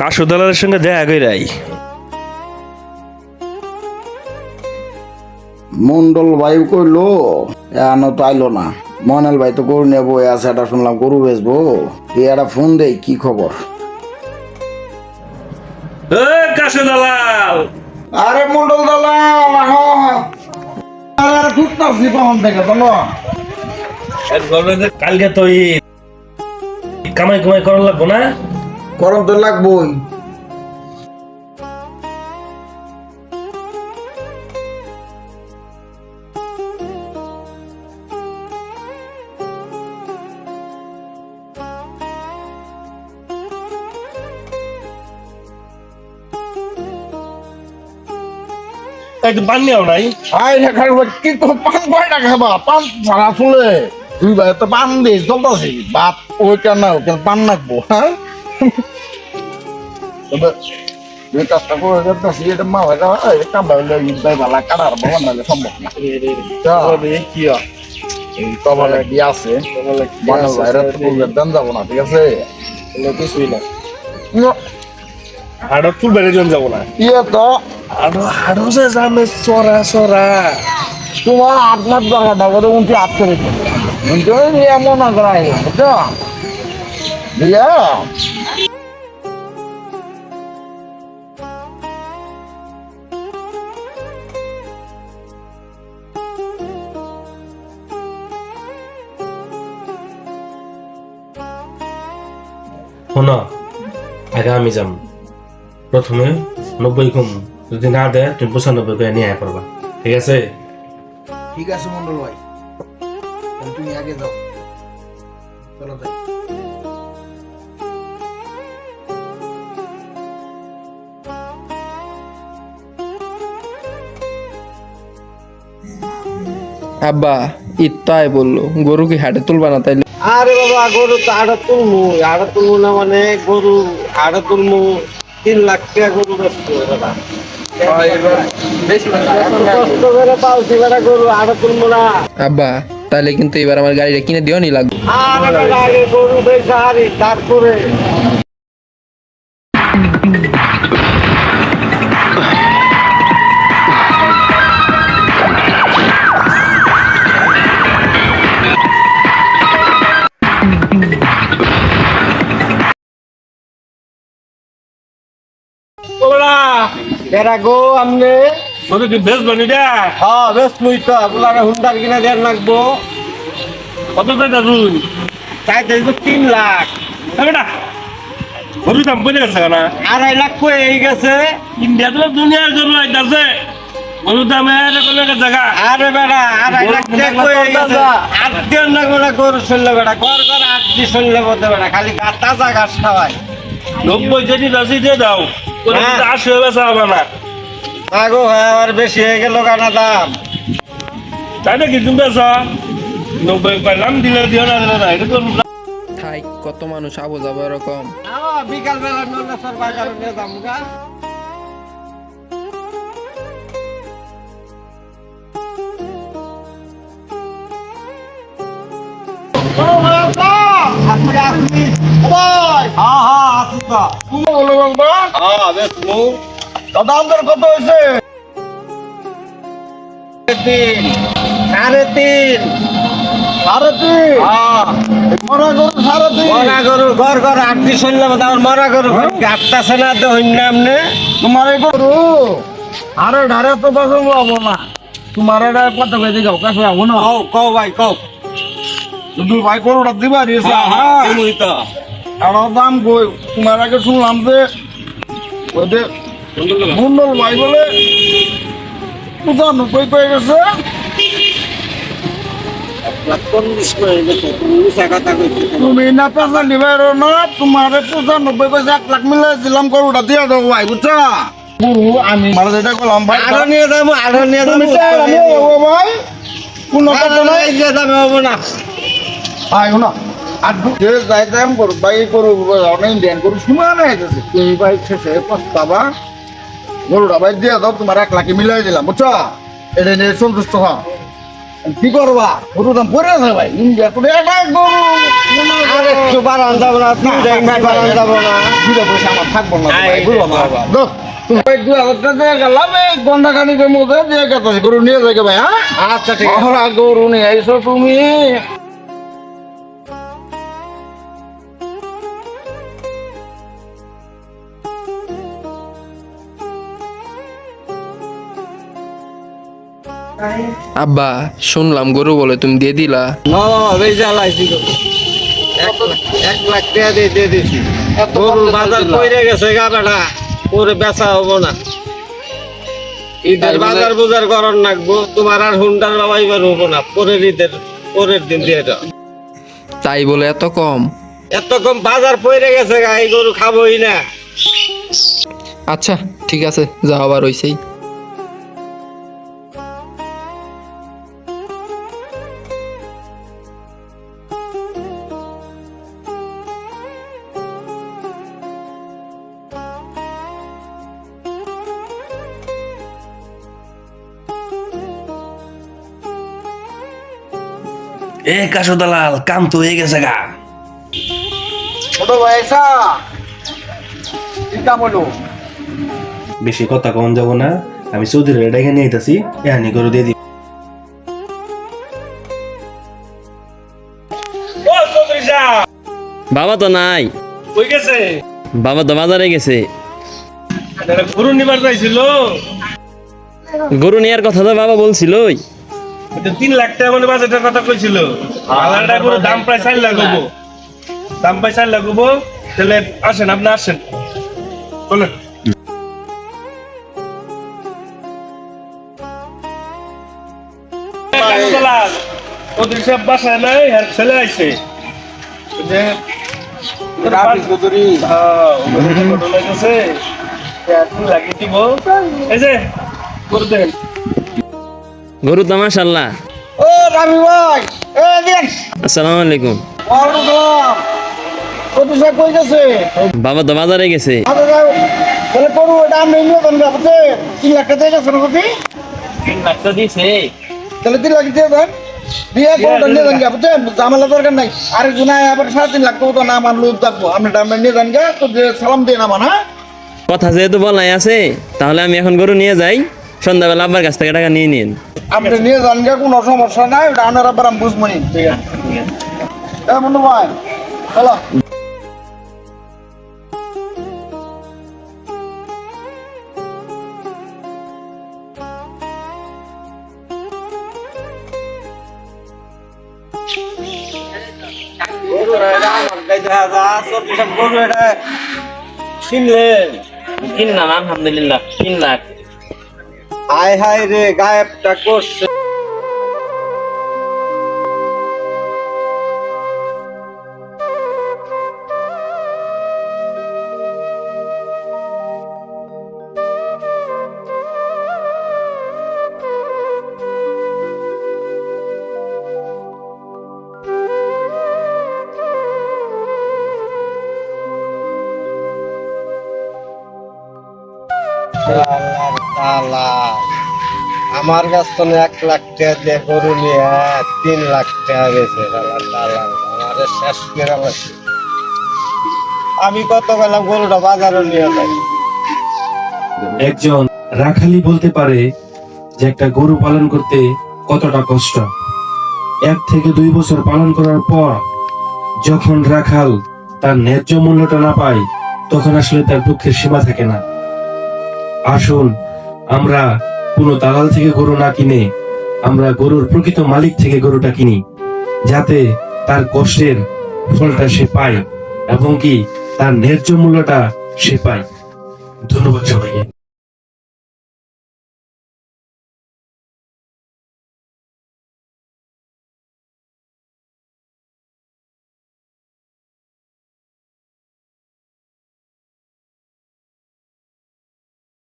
কাশু দালালের সঙ্গে দেখা কইরাই। মন্ডল ভাই কইলো এনো তো আইলো না। মনাল ভাই তো গরু নেবো আছে, এটা শুনলাম গরু বেচবো। তুই একটা ফোন দেই, কি খবর? কাশু দালাল, আরে মন্ডল দালাল আরে ঢুকতাছি তখন থেকে চলো। কালকে তো কামাই কামাই করার লাগবো না? গরম তো লাগবোই। একদম পান নিও নাই। আই খাইবা কি তো পান কয়টা খাবা? পান ছাড়া চলে তুই ভাই তো পান দিয়ে চলতেছি বাপ ওই কেন পান নাকবো। হ্যাঁ তবে যে কাজটা করে যাচ্ছি এটা মা ভাইরা কাম ভাইলে ভাই ভালা কাটার বলা নাহলে সম্ভব না। কি এই কবলে কি আছে মনে ভাইরা তো বলবে দেন যাবো না, ঠিক আছে? কিছুই না, হাড় তুল বেড়ে জন যাবো না। ইয়ে তো হাড় যে জানে চড়া চড়া তোমার আপনার জায়গাটা করে উনটি আটকে রেখে এমন আগ্রাই বুঝছো দিয়া শোনো, আগে আমি যাম। প্রথমে 90 কম, যদি না দেয় তুমি 95 করে নিয়ে আয় করবা, ঠিক আছে? ঠিক আছে মন্ডল ভাই, তুমি আগে যাও, চলো যাই। আব্বা ইত্তাই বললো গরু কি হাটে তুলবা না তাইলে? আরে বাবা গরু তো আড়া তুলমু না মানে গরু আড়া তুলমু 3 লাখ টাকা গরু বেচবো বাবা। কষ্ট করে পালছি বেটা গরু আড়া তুলমু না। আব্বা তাহলে কিন্তু এবার আমার গাড়িটা কিনে দিও নি লাগবে। আরে বেটা আগে গরু বেচা হারি তারপরে বেটা গো আমনে তোর কি বেশ বানি দে? হ্যাঁ বেশ মুই তো আপনারা হুন্ডার কিনা দেন লাগবো। কত টাকা রুই? চাইতে 3 লাখ। বেটা গরুর দাম পড়ে গেছে না? 2.5 লাখ কই গেছে। ইন্ডিয়া তো দুনিয়ার গরু আইতাছে, গরুর দাম এরকম একটা জায়গা। আরে বেটা 2.5 লাখ টাকা কই গেছে। আর দেন না গোলা গরু শুনলে বেটা ঘর ঘর আর দি শুনলে বলতে বেটা খালি তাজা ঘাস খাওয়ায়। 90 যদি বেশি দিয়ে দাও, তোর হ্যাঁ। 80 বেচা হবে না। আগো হ্যাঁ আর বেশি হয়ে গেল কানা দাম। তাই নাকি তুমি বেচা 90 পাইলাম, দিলে দিও না দিলে না, এটা তো থাই কত মানুষ আবু যাবো এরকম। বিকাল বেলা নলেশ্বর বাজারে নিয়ে যাবো গা। দাম দর কত হয়েছে? 3.5 মরা গরু 3.5 মরা গরু ঘর ঘর আটটি শুনলে মরা গরু আটটাছে না তো হইন নামনে। তোমার এই গরু আরে ধারে তো পছন্দ হবো না। তোমার এটা কত কেজি গাও কাছে হবো না? কও ভাই কও। শুধু ভাই গরুটা দিবা দিয়েছে। হ্যাঁ আর দাম কই? তোমার আগে শুনলাম যে ওদের মন্ডল ভাই বলে 95 কয়ে গেছে। তুমি না পেশা নিবে না, তোমার 95 কইছে 1 লাখ মিলে দিলাম, গরুটা দিয়ে দেবো ভাই, বুঝছো? গরু আমি মানে যেটা করলাম ভাই আরো নিয়ে যাবো ভাই কোন কথা নাই। হবো না। ভাই শোনো আর যে যাইতে আমি করু ভাই করু অনেক দেন করু সময় নাই তুমি ভাই শেষে পস্তাবা। গরুটা ভাই দিয়ে দাও, তোমার 1 লাখ মিলাই দিলাম, বুঝছো? এটা নিয়ে সন্তুষ্ট হও। কি করবা? গরুর দাম পড়ে আছে ভাই, ইন্ডিয়া তো এটা গরু আর একটু বাড়ান যাব না, 2 ভাই বাড়ান যাব না। দুটো পয়সা আমার থাকবো না আয়, ভাই বুঝলাম না বাবা। দোষ তুমি 2,000 টাকা দিয়ে গেলাম এই গন্ডাখানিকের মধ্যে দিয়ে গেছে গরু নিয়ে যাবে ভাই হ্যাঁ আচ্ছা ঠিক আছে। ওরা গরু নিয়ে আইসো তুমি আব্বা শুনলাম গরু বলে তুমি দিয়ে দিলা। না বাবা বেশি আলাইছি তো। 1 লাখ টাকা দিয়ে দিছি। এত গরুর কম বাজার দিলা? কইরে গেছে গা বেটা, পরে বেচা হবো না। ঈদের বাজার বুজার করার নাকবো, তোমার আর হুন্ডার বাবাইবার হবো না। পরের দিন দিয়ে দাও। তাই বলে এত কম? এত কম বাজার পড়ে গেছে গা, এই গরু খাবোই না। আচ্ছা ঠিক আছে, যা আবার হইছেই। এ কাশু দালাল, কাম তো হয়ে গেছে গা। ছোট ভাই এসা কি কাম হলো বেশি কথা কম যাবো না, আমি চৌধুরী ডেকে নিয়ে আইতাছি, এহানি করে দিয়ে দিই। ও চৌধুরী সাহেব, বাবা তো নাই, কই গেছে? বাবা তো বাজারে গেছে। এটা গরু নিবার যাইছিল। গরু নেওয়ার কথা তো বাবা বলছিলই। 3 লাখ টাকা মানে বাজেটের কথা কইছিল। আলাদা করে দাম প্রায় 4 লাখ হবো, দাম প্রায় 4 লাখ হবো। তাহলে আসেন, আপনি আসেন, বলেন। চৌধুরী সাহেব বাসায় নাই, আর ছেলে আইছে যে রাবি চৌধুরী ঘটনা গেছে, 3 লাখ দিব। এই যে করে দেন। গরু তো মাশাআল্লাহ। ও রাবি ভাই এ দেন আসসালামু আলাইকুম। ওয়ালাইকুম সালাম কত সাহেব কই গেছে বাবা তো বাজারে গেছে। আরে যাও তাহলে করু এটা আমি নিয়ে দেন গাবতে 3 লাখ টাকা গেছে না কবি 3 লাখ তো দিছে। তাহলে 3 লাখ দিয়ে দেন দিয়ে কোনটা নিয়ে দেন গাবতে জামালা দরকার নাই আরে গুনায় আবার 3.5 লাখ টাকা তো না মান লোক থাকবো আপনি দাম নিয়ে দেন গা তো যে সালাম দিয়ে না মানা কথা যেহেতু বলাই আছে, তাহলে আমি এখন গরু নিয়ে যাই, সন্ধ্যাবেলা আব্বার কাছ থেকে টাকা নিয়ে নিন। আপনি নিয়ে যান গা কোনো সমস্যা নাই ওটা আপনার আবার আমি বুঝবো নি ঠিক আছে এ মনু ভাই চলো গরু এটা আমার গাইতে হাজা, 40 গরু এটা কিনলেন। কিনলাম আলহামদুলিল্লাহ, 3 লাখ। হায় হায় রে, গায়েবটা করছে। আল্লাহর তাআলা, আমার কাছ থেকে 1 লাখ টাকা দিয়ে গরু নিয়ে 3 লাখ টাকা গেছে। আল্লাহর তাআলা আমারে শেষ করে লাগছে। আমি কত গেলাম গরুটা বাজারে নিয়ে যাই। একজন রাখালি বলতে পারে যে একটা গরু পালন করতে কতটা কষ্ট। 1 থেকে 2 বছর পালন করার পর যখন রাখাল তার ন্যায্য মূল্যটা না পায়, তখন আসলে তার দুঃখের সীমা থাকে না। আসুন আমরা কোনো দালাল থেকে গরু না কিনে আমরা গরুর প্রকৃত মালিক থেকে গরুটা কিনি, যাতে তার কষ্টের ফলটা সে পায় এবং কি তার ন্যায্য মূল্যটা সে পায়। ধন্যবাদ সবাইকে।